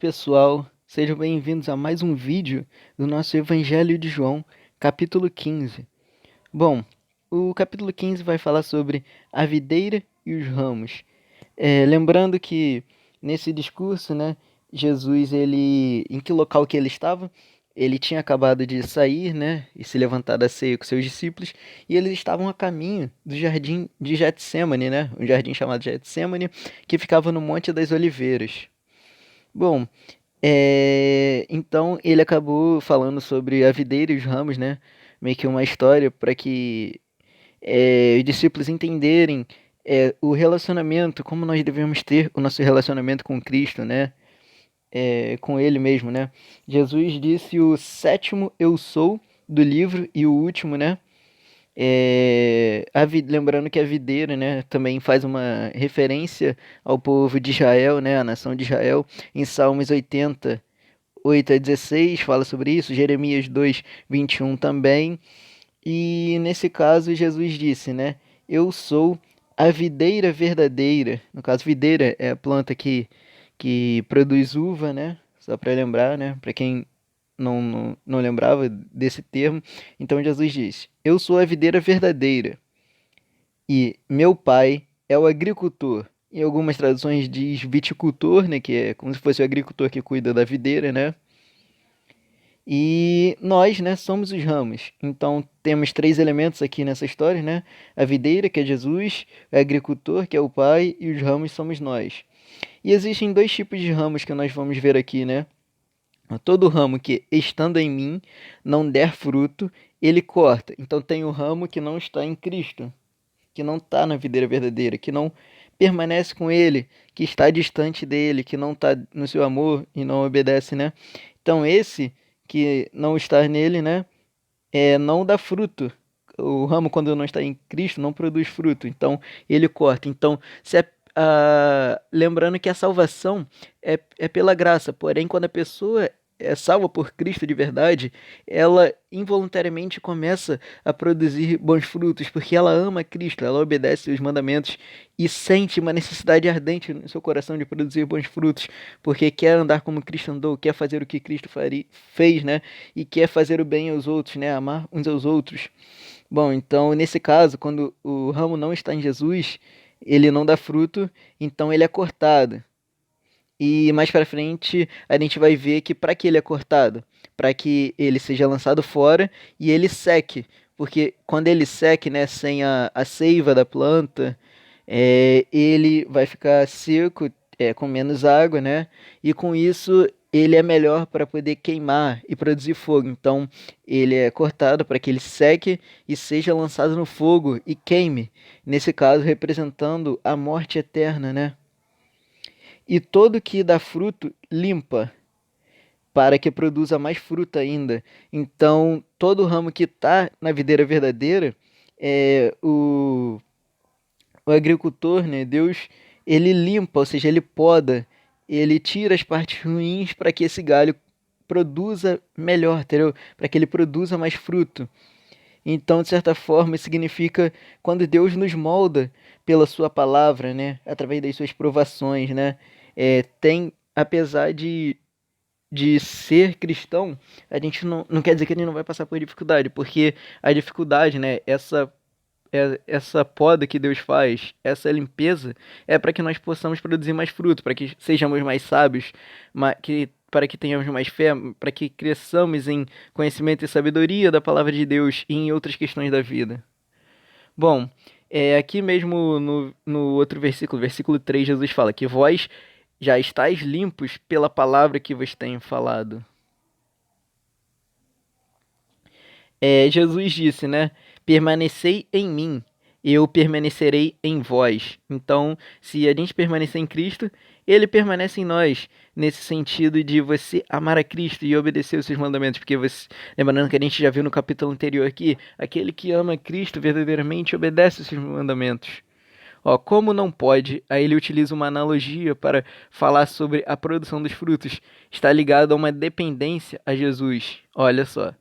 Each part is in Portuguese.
pessoal, sejam bem-vindos a mais um vídeo do nosso Evangelho de João, capítulo 15. Bom, o capítulo 15 vai falar sobre a videira e os ramos. Lembrando que nesse discurso, né, Jesus, em que local que ele estava? Ele tinha acabado de sair, né, e se levantar da ceia com seus discípulos, e eles estavam a caminho do jardim de Getsêmani, né, um jardim chamado Getsêmani, que ficava no Monte das Oliveiras. Bom, então ele acabou falando sobre a videira e os ramos, né? Meio que uma história para que os discípulos entenderem o relacionamento, como nós devemos ter o nosso relacionamento com Cristo, né? Com Ele mesmo, né? Jesus disse o sétimo eu sou do livro e o último, né? Lembrando que a videira, né, também faz uma referência ao povo de Israel, né, a nação de Israel, em Salmos 80, 8 a 16 fala sobre isso, Jeremias 2, 21 também. E nesse caso, Jesus disse, né, eu sou a videira verdadeira. No caso, videira é a planta que produz uva, né, só para lembrar, né, para quem não lembrava desse termo. Então Jesus disse: eu sou a videira verdadeira e meu pai é o agricultor. Em algumas traduções diz viticultor, né, que é como se fosse o agricultor que cuida da videira, né? E nós, né, somos os ramos. Então temos três elementos aqui nessa história, né? A videira, que é Jesus, o agricultor, que é o pai, e os ramos somos nós. E existem dois tipos de ramos que nós vamos ver aqui, né? Todo ramo que, estando em mim, não der fruto, ele corta. Então tem o ramo que não está em Cristo, que não está na videira verdadeira, que não permanece com ele, que está distante dele, que não está no seu amor e não obedece, né? Então esse que não está nele, né, não dá fruto. O ramo, quando não está em Cristo, não produz fruto. Então ele corta. Então, lembrando que a salvação é pela graça, porém, quando a pessoa é salva por Cristo de verdade, ela involuntariamente começa a produzir bons frutos, porque ela ama Cristo, ela obedece os mandamentos e sente uma necessidade ardente no seu coração de produzir bons frutos, porque quer andar como Cristo andou, quer fazer o que Cristo fez, né? E quer fazer o bem aos outros, né? Amar uns aos outros. Bom, então nesse caso, quando o ramo não está em Jesus, ele não dá fruto, então ele é cortado. E mais para frente a gente vai ver que para que ele é cortado, para que ele seja lançado fora e ele seque, porque quando ele seque, né, sem a seiva da planta, ele vai ficar seco, com menos água, né? E com isso ele é melhor para poder queimar e produzir fogo. Então ele é cortado para que ele seque e seja lançado no fogo e queime. Nesse caso, representando a morte eterna, né? E todo que dá fruto limpa, para que produza mais fruta ainda. Então, todo ramo que está na videira verdadeira, é, o, o agricultor, né, Deus, ele limpa, ou seja, ele poda, ele tira as partes ruins para que esse galho produza melhor, entendeu? Para que ele produza mais fruto. Então, de certa forma, isso significa quando Deus nos molda pela sua palavra, né, através das suas provações, né, apesar de ser cristão, a gente não quer dizer que a gente não vai passar por dificuldade, porque a dificuldade, né, essa poda que Deus faz, essa limpeza, é para que nós possamos produzir mais fruto, para que sejamos mais sábios, para que tenhamos mais fé, para que cresçamos em conhecimento e sabedoria da palavra de Deus e em outras questões da vida. Bom, aqui mesmo no outro versículo, versículo 3, Jesus fala que vós já estáis limpos pela palavra que vos tenho falado. Jesus disse, né? Permanecei em mim, eu permanecerei em vós. Então, se a gente permanecer em Cristo, ele permanece em nós, nesse sentido de você amar a Cristo e obedecer os seus mandamentos, porque você, lembrando que a gente já viu no capítulo anterior aqui, aquele que ama Cristo verdadeiramente obedece os seus mandamentos. Ó, como não pode, aí ele utiliza uma analogia para falar sobre a produção dos frutos. Está ligado a uma dependência a Jesus. Olha só.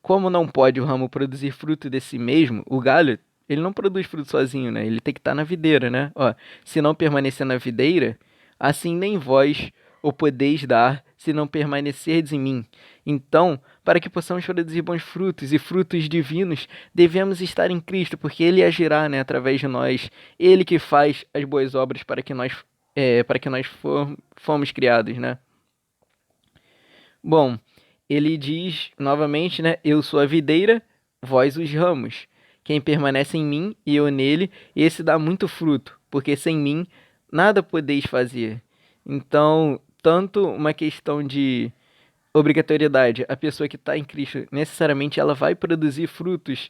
Como não pode o ramo produzir fruto de si mesmo, o galho, ele não produz fruto sozinho, né? Ele tem que estar na videira, né? Ó, se não permanecer na videira, assim nem vós o podeis dar se não permanecerdes em mim. Então, para que possamos produzir bons frutos e frutos divinos, devemos estar em Cristo, porque Ele agirá, né, através de nós. Ele que faz as boas obras para que nós fomos criados, né? Bom, ele diz novamente, né? Eu sou a videira, vós os ramos. Quem permanece em mim e eu nele, esse dá muito fruto, porque sem mim nada podeis fazer. Então, tanto uma questão de obrigatoriedade, a pessoa que está em Cristo, necessariamente ela vai produzir frutos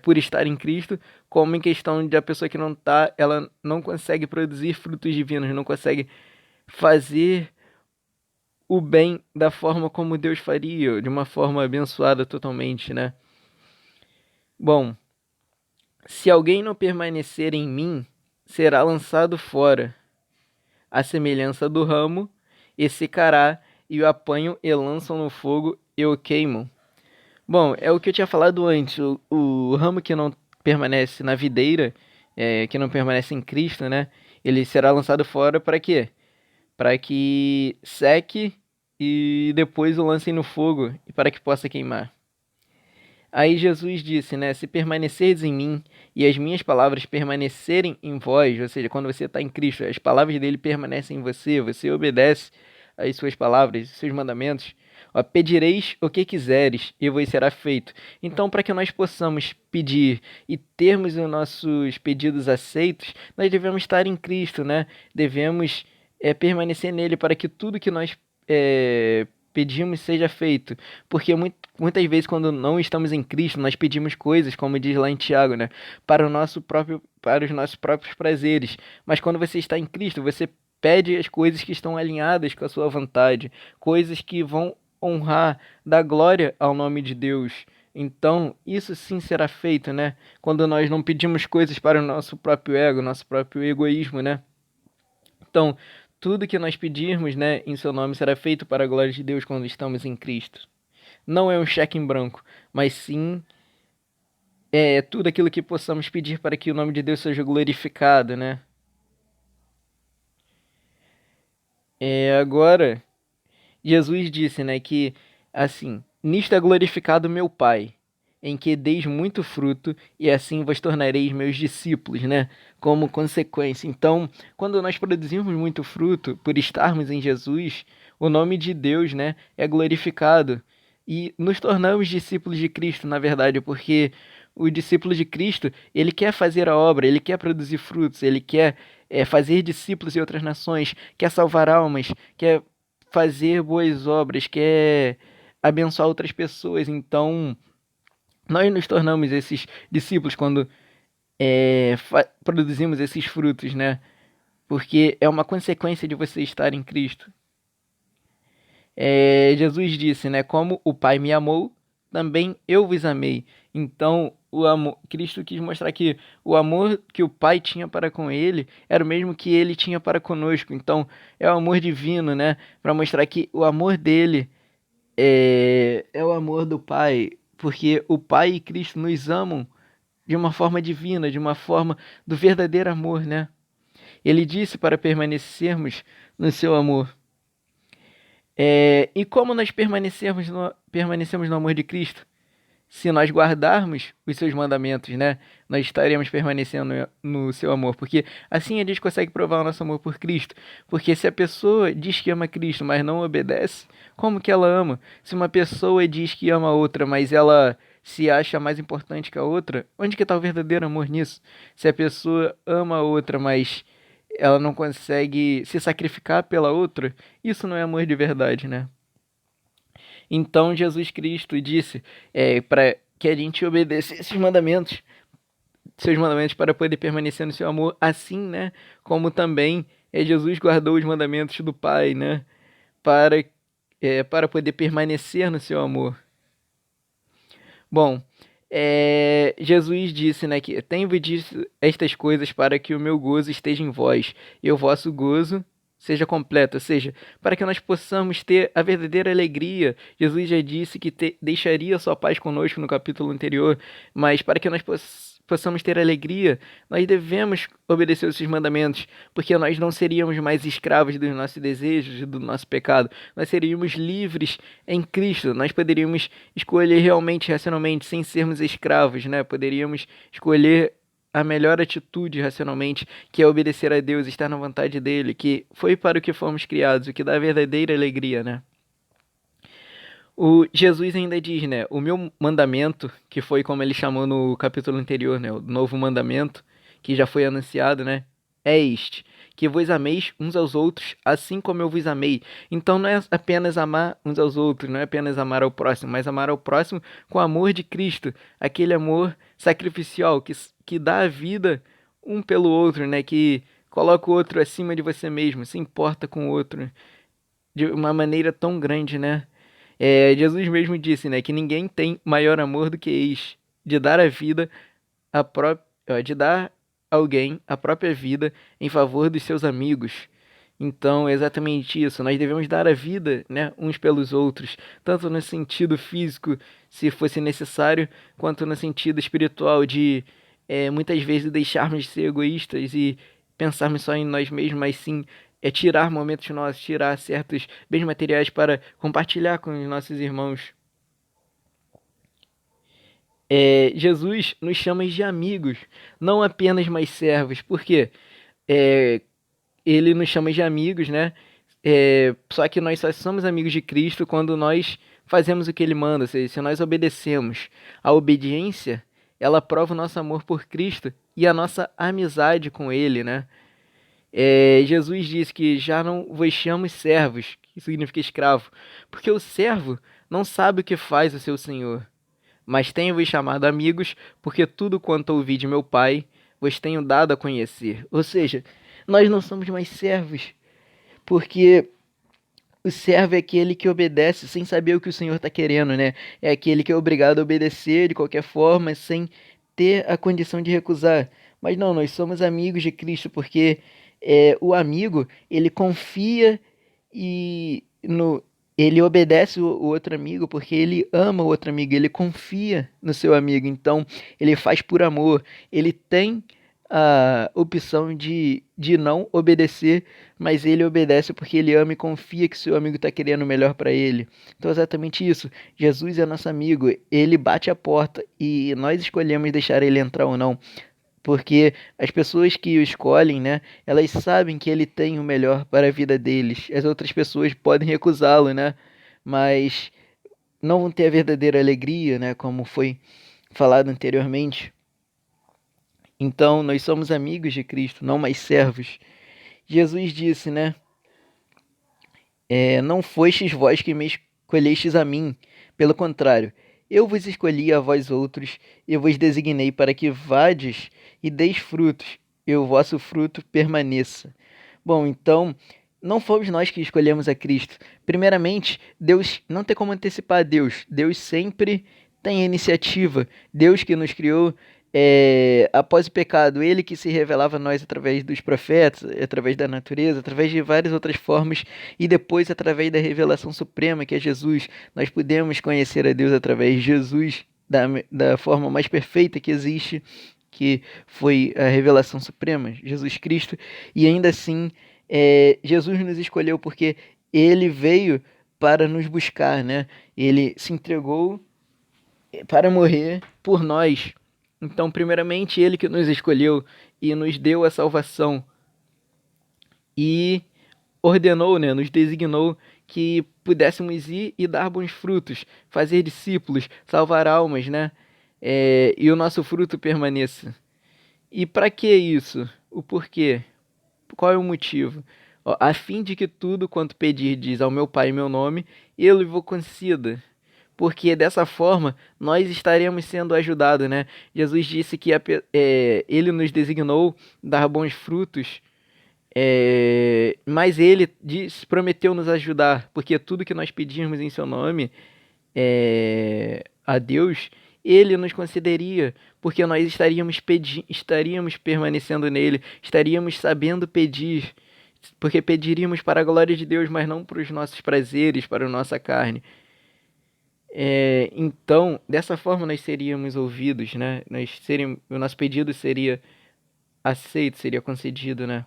por estar em Cristo, como em questão de a pessoa que não está, ela não consegue produzir frutos divinos, não consegue fazer o bem da forma como Deus faria, de uma forma abençoada totalmente, né? Bom, se alguém não permanecer em mim, será lançado fora, à semelhança do ramo, e secará, e o apanham e lançam no fogo e o queimam. Bom, é o que eu tinha falado antes, o ramo que não permanece na videira, que não permanece em Cristo, né? Ele será lançado fora para quê? Para que seque e depois o lancem no fogo e para que possa queimar. Aí Jesus disse, né? Se permanecerdes em mim e as minhas palavras permanecerem em vós, ou seja, quando você está em Cristo, as palavras dele permanecem em você, você obedece às suas palavras, aos seus mandamentos. Ó, pedireis o que quiseres e vos será feito. Então, para que nós possamos pedir e termos os nossos pedidos aceitos, nós devemos estar em Cristo, né? Devemos permanecer nele para que tudo que nós pedimos seja feito. Porque muitas vezes, quando não estamos em Cristo, nós pedimos coisas, como diz lá em Tiago, né? Para os nossos próprios prazeres. Mas quando você está em Cristo, você pede as coisas que estão alinhadas com a sua vontade, coisas que vão honrar, dar glória ao nome de Deus. Então, isso sim será feito, né? Quando nós não pedimos coisas para o nosso próprio ego, nosso próprio egoísmo, né? Então, tudo que nós pedirmos, né, em seu nome será feito para a glória de Deus quando estamos em Cristo. Não é um cheque em branco, mas sim tudo aquilo que possamos pedir para que o nome de Deus seja glorificado, né? Agora, Jesus disse, né, que assim, nisto é glorificado meu Pai, em que deis muito fruto e assim vos tornareis meus discípulos, né? Como consequência. Então, quando nós produzimos muito fruto por estarmos em Jesus, o nome de Deus, né, é glorificado e nos tornamos discípulos de Cristo, na verdade, porque o discípulo de Cristo, ele quer fazer a obra, ele quer produzir frutos, ele quer fazer discípulos em outras nações, quer salvar almas, quer fazer boas obras, quer abençoar outras pessoas. Então, nós nos tornamos esses discípulos quando produzimos esses frutos, né? Porque é uma consequência de você estar em Cristo. Jesus disse, né? Como o Pai me amou, também eu vos amei. Então, o amor, Cristo quis mostrar que o amor que o Pai tinha para com ele era o mesmo que ele tinha para conosco. Então, é o amor divino, né? Para mostrar que o amor dele é o amor do Pai, porque o Pai e Cristo nos amam de uma forma divina, de uma forma do verdadeiro amor, né? Ele disse para permanecermos no seu amor. E como nós permanecemos no amor de Cristo? Se nós guardarmos os seus mandamentos, né? Nós estaremos permanecendo no seu amor, porque assim a gente consegue provar o nosso amor por Cristo. Porque se a pessoa diz que ama Cristo, mas não obedece, como que ela ama? Se uma pessoa diz que ama a outra, mas ela se acha mais importante que a outra, onde que está o verdadeiro amor nisso? Se a pessoa ama a outra, mas ela não consegue se sacrificar pela outra, isso não é amor de verdade, né? Então Jesus Cristo disse para que a gente obedecesse esses mandamentos, seus mandamentos para poder permanecer no seu amor, assim, né? Como também Jesus guardou os mandamentos do Pai, né? Para, para poder permanecer no seu amor. Bom, Jesus disse, né, que tenho-vos dito estas coisas para que o meu gozo esteja em vós e o vosso gozo seja completo, ou seja, para que nós possamos ter a verdadeira alegria. Jesus já disse que deixaria a sua paz conosco no capítulo anterior, mas para que nós possamos ter alegria, nós devemos obedecer os seus mandamentos, porque nós não seríamos mais escravos dos nossos desejos, do nosso pecado. Nós seríamos livres em Cristo. Nós poderíamos escolher realmente, racionalmente, sem sermos escravos, né? Poderíamos escolher a melhor atitude racionalmente, que é obedecer a Deus, estar na vontade dele, que foi para o que fomos criados, o que dá a verdadeira alegria, né? O Jesus ainda diz, né? O meu mandamento, que foi como ele chamou no capítulo anterior, né? O novo mandamento, que já foi anunciado, né? É este: que vos ameis uns aos outros, assim como eu vos amei. Então não é apenas amar uns aos outros, não é apenas amar ao próximo, mas amar ao próximo com o amor de Cristo, aquele amor sacrificial que dá a vida um pelo outro, né? Que coloca o outro acima de você mesmo, se importa com o outro de uma maneira tão grande, né? Jesus mesmo disse, né, que ninguém tem maior amor do que este, de dar a vida a pró de dar alguém a própria vida em favor dos seus amigos. Então, é exatamente isso. Nós devemos dar a vida, né, uns pelos outros, tanto no sentido físico, se fosse necessário, quanto no sentido espiritual, de muitas vezes deixarmos de ser egoístas e pensarmos só em nós mesmos, mas sim tirar momentos nossos, tirar certos bens materiais para compartilhar com os nossos irmãos. Jesus nos chama de amigos, não apenas mais servos, porque é, ele nos chama de amigos, né? Só que nós só somos amigos de Cristo quando nós fazemos o que ele manda, ou seja, se nós obedecemos. A obediência, ela prova o nosso amor por Cristo e a nossa amizade com ele, né? Jesus disse que já não vos chamo servos, que significa escravo, porque o servo não sabe o que faz o seu senhor. Mas tenho-vos chamado amigos, porque tudo quanto ouvi de meu Pai vos tenho dado a conhecer. Ou seja, nós não somos mais servos, porque o servo é aquele que obedece sem saber o que o Senhor está querendo, né? É aquele que é obrigado a obedecer de qualquer forma, sem ter a condição de recusar. Mas não, nós somos amigos de Cristo, porque o amigo, ele confia e no, ele obedece o outro amigo porque ele ama o outro amigo, ele confia no seu amigo, então ele faz por amor, ele tem a opção de não obedecer, mas ele obedece porque ele ama e confia que seu amigo está querendo o melhor para ele. Então é exatamente isso. Jesus é nosso amigo, ele bate a porta e nós escolhemos deixar ele entrar ou não. Porque as pessoas que o escolhem, né, elas sabem que ele tem o melhor para a vida deles. As outras pessoas podem recusá-lo, né, mas não vão ter a verdadeira alegria, né, como foi falado anteriormente. Então, nós somos amigos de Cristo, não mais servos. Jesus disse, né, não fostes vós que me escolhestes a mim, pelo contrário, eu vos escolhi a vós outros, e vos designei para que vades e deis frutos, e o vosso fruto permaneça. Bom, então, não fomos nós que escolhemos a Cristo. Primeiramente, Deus não tem como antecipar a Deus. Deus sempre tem a iniciativa. Deus que nos criou após o pecado, ele que se revelava a nós através dos profetas, através da natureza, através de várias outras formas, e depois através da revelação suprema, que é Jesus. Nós podemos conhecer a Deus através de Jesus, da forma mais perfeita que existe, que foi a revelação suprema, Jesus Cristo, e ainda assim, Jesus nos escolheu porque ele veio para nos buscar, né? Ele se entregou para morrer por nós. Então, primeiramente, ele que nos escolheu e nos deu a salvação e ordenou, né, nos designou que pudéssemos ir e dar bons frutos, fazer discípulos, salvar almas, né? E o nosso fruto permaneça. E para que isso? O porquê? Qual é o motivo? Ó, a fim de que tudo quanto pedirdes ao meu Pai em meu nome, ele vos conceda. Porque dessa forma nós estaremos sendo ajudados, né? Jesus disse que ele nos designou dar bons frutos, mas ele prometeu nos ajudar, porque tudo que nós pedirmos em seu nome a Deus, ele nos concederia, porque nós estaríamos permanecendo nele, estaríamos sabendo pedir, porque pediríamos para a glória de Deus, mas não para os nossos prazeres, para a nossa carne. Então, dessa forma nós seríamos ouvidos, né? O nosso pedido seria aceito, seria concedido, né?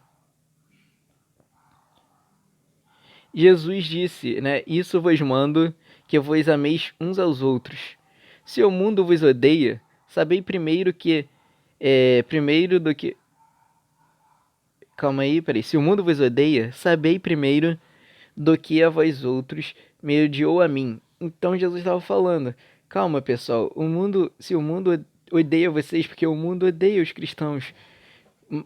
Jesus disse, né? Isso vos mando, que vos ameis uns aos outros. Se o mundo vos odeia, sabei primeiro que, primeiro do que, calma aí, peraí. Se o mundo vos odeia, sabei primeiro do que a vós outros me odiou a mim. Então Jesus estava falando, calma pessoal, se o mundo odeia vocês, porque o mundo odeia os cristãos,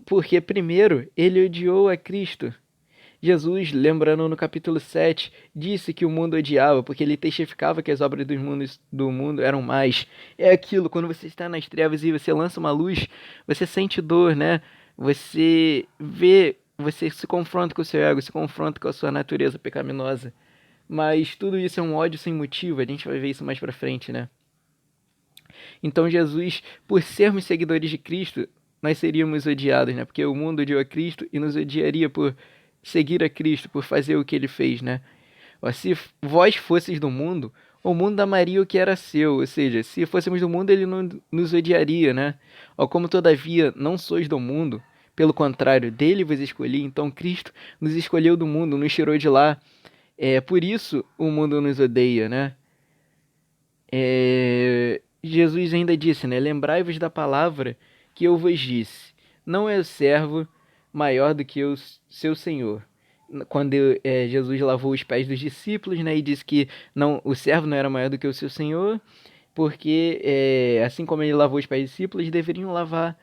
porque primeiro ele odiou a Cristo. Jesus, lembrando no capítulo 7, disse que o mundo odiava, porque ele testificava que as obras do mundo eram más. É aquilo, quando você está nas trevas e você lança uma luz, você sente dor, né? Você vê, você se confronta com o seu ego, se confronta com a sua natureza pecaminosa. Mas tudo isso é um ódio sem motivo, a gente vai ver isso mais pra frente, né? Então Jesus, por sermos seguidores de Cristo, nós seríamos odiados, né? Porque o mundo odiou a Cristo e nos odiaria por seguir a Cristo, por fazer o que ele fez, né? Ó, se vós fosseis do mundo, o mundo amaria o que era seu, ou seja, se fôssemos do mundo, ele não nos odiaria, né? Ó, como todavia não sois do mundo, pelo contrário, dele vos escolhi, então Cristo nos escolheu do mundo, nos tirou de lá. Por isso o mundo nos odeia, né? Jesus ainda disse, né? Lembrai-vos da palavra que eu vos disse. Não é o servo maior do que o seu senhor. Quando Jesus lavou os pés dos discípulos, né? E disse que não, o servo não era maior do que o seu senhor, porque assim como ele lavou os pés dos discípulos, deveriam lavar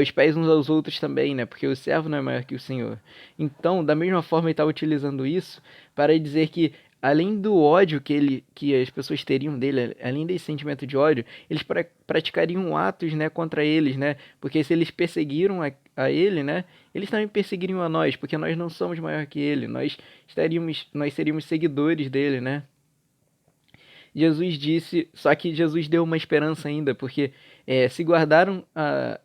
os pés uns aos outros também, né? Porque o servo não é maior que o senhor. Então, da mesma forma, ele está utilizando isso para dizer que além do ódio que as pessoas teriam dele, além desse sentimento de ódio, eles praticariam atos, né, contra eles, né? Porque se eles perseguiram a ele, né, eles também perseguiriam a nós, porque nós não somos maior que ele, nós seríamos seguidores dele, né? Jesus disse, só que Jesus deu uma esperança ainda, porque se guardaram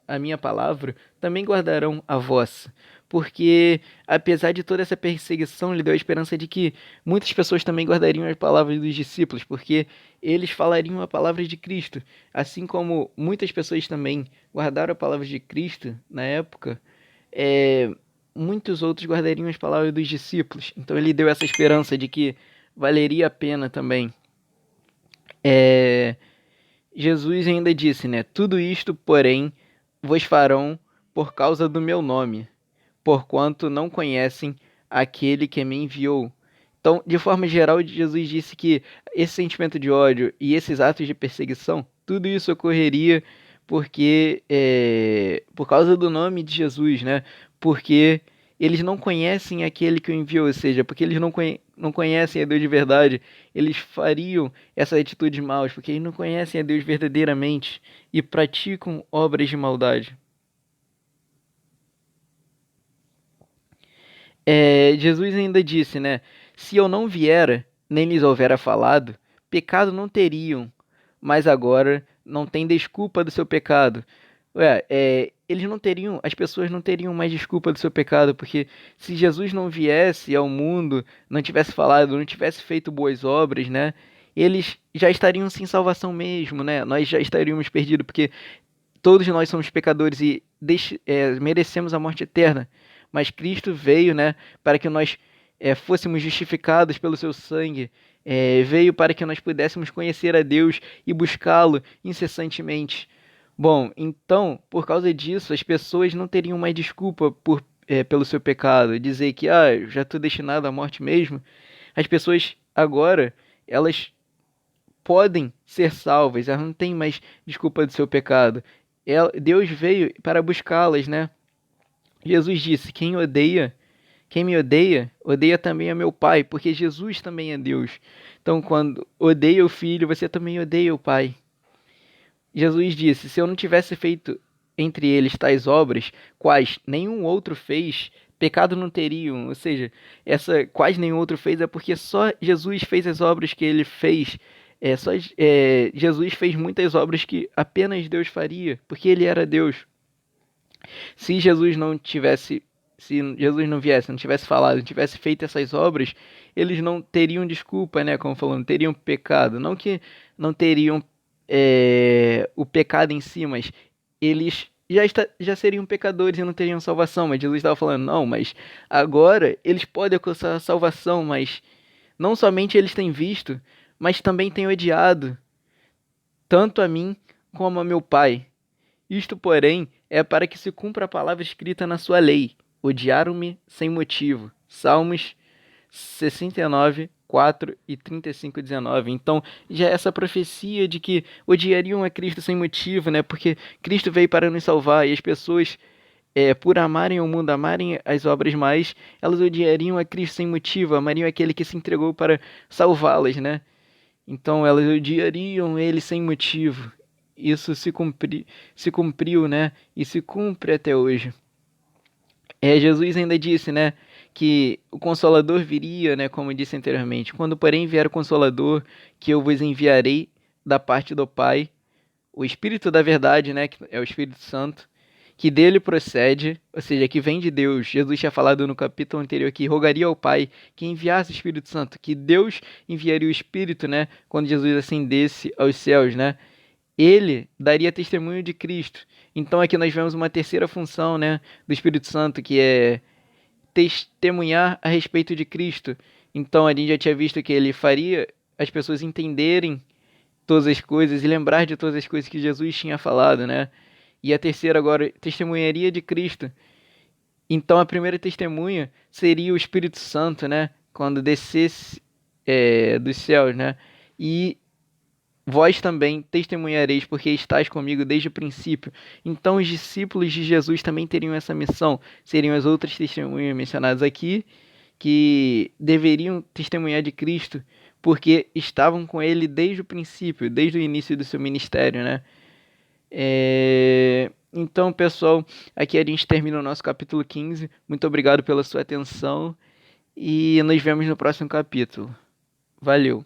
a minha palavra, também guardarão a vossa. Porque, apesar de toda essa perseguição, ele deu a esperança de que muitas pessoas também guardariam as palavras dos discípulos, porque eles falariam a palavra de Cristo. Assim como muitas pessoas também guardaram a palavra de Cristo na época, muitos outros guardariam as palavras dos discípulos. Então ele deu essa esperança de que valeria a pena também. É, Jesus ainda disse, né? Tudo isto, porém, vos farão por causa do meu nome, porquanto não conhecem aquele que me enviou. Então, de forma geral, Jesus disse que esse sentimento de ódio e esses atos de perseguição, tudo isso ocorreria porque por causa do nome de Jesus, né? Porque eles não conhecem aquele que o enviou, ou seja, porque eles não conhecem a Deus de verdade, eles fariam essas atitudes maus, porque eles não conhecem a Deus verdadeiramente e praticam obras de maldade. Jesus ainda disse, né? Se eu não viera, nem lhes houvera falado, pecado não teriam, mas agora não tem desculpa do seu pecado. Eles não teriam, as pessoas não teriam mais desculpa do seu pecado, porque se Jesus não viesse ao mundo, não tivesse falado, não tivesse feito boas obras, né? Eles já estariam sem salvação mesmo, né? Nós já estaríamos perdidos, porque todos nós somos pecadores e merecemos a morte eterna. Mas Cristo veio, né, para que nós fôssemos justificados pelo seu sangue. Veio para que nós pudéssemos conhecer a Deus e buscá-lo incessantemente. Bom, então, por causa disso, as pessoas não teriam mais desculpa pelo seu pecado. Dizer que, já estou destinado à morte mesmo. As pessoas agora, elas podem ser salvas, elas não têm mais desculpa do seu pecado. Deus veio para buscá-las, né? Jesus disse: quem me odeia, odeia também a meu Pai, porque Jesus também é Deus. Então, quando odeia o Filho, você também odeia o Pai. Jesus disse: se eu não tivesse feito entre eles tais obras, quais nenhum outro fez, pecado não teriam. Ou seja, essa quais nenhum outro fez é porque só Jesus fez as obras que ele fez. Jesus fez muitas obras que apenas Deus faria, porque ele era Deus. Se Jesus não tivesse se Jesus não viesse, não tivesse falado, não tivesse feito essas obras, eles não teriam desculpa, né? Como falando, não teriam pecado. Não que não teriam o pecado em si, mas eles já seriam pecadores e não teriam salvação. Mas Jesus estava falando, não, mas agora eles podem alcançar a salvação, mas não somente eles têm visto, mas também têm odiado, tanto a mim como a meu Pai. Isto, porém, é para que se cumpra a palavra escrita na sua lei. Odiaram-me sem motivo. Salmos 69, 4 e 35, 19. Então, já essa profecia de que odiariam a Cristo sem motivo, né? Porque Cristo veio para nos salvar e as pessoas, por amarem o mundo, amarem as obras mais, elas odiariam a Cristo sem motivo, amariam aquele que se entregou para salvá-las, né? Então elas odiariam ele sem motivo. Isso se cumpriu, né? E se cumpre até hoje. Jesus ainda disse, né, que o Consolador viria, né, como disse anteriormente. Quando, porém, vier o Consolador, que eu vos enviarei da parte do Pai, o Espírito da Verdade, né, que é o Espírito Santo, que dele procede, ou seja, que vem de Deus. Jesus tinha falado no capítulo anterior que rogaria ao Pai que enviasse o Espírito Santo, que Deus enviaria o Espírito, né, quando Jesus ascendesse aos céus, né? Ele daria testemunho de Cristo. Então aqui nós vemos uma terceira função, né, do Espírito Santo, que é testemunhar a respeito de Cristo. Então a gente já tinha visto que ele faria as pessoas entenderem todas as coisas e lembrar de todas as coisas que Jesus tinha falado, né? E a terceira agora, testemunharia de Cristo. Então a primeira testemunha seria o Espírito Santo, né? Quando descesse dos céus, né? E vós também testemunhareis, porque estáis comigo desde o princípio. Então os discípulos de Jesus também teriam essa missão. Seriam as outras testemunhas mencionadas aqui, que deveriam testemunhar de Cristo, porque estavam com ele desde o princípio, desde o início do seu ministério, né? Então, pessoal, aqui a gente termina o nosso capítulo 15. Muito obrigado pela sua atenção e nos vemos no próximo capítulo. Valeu!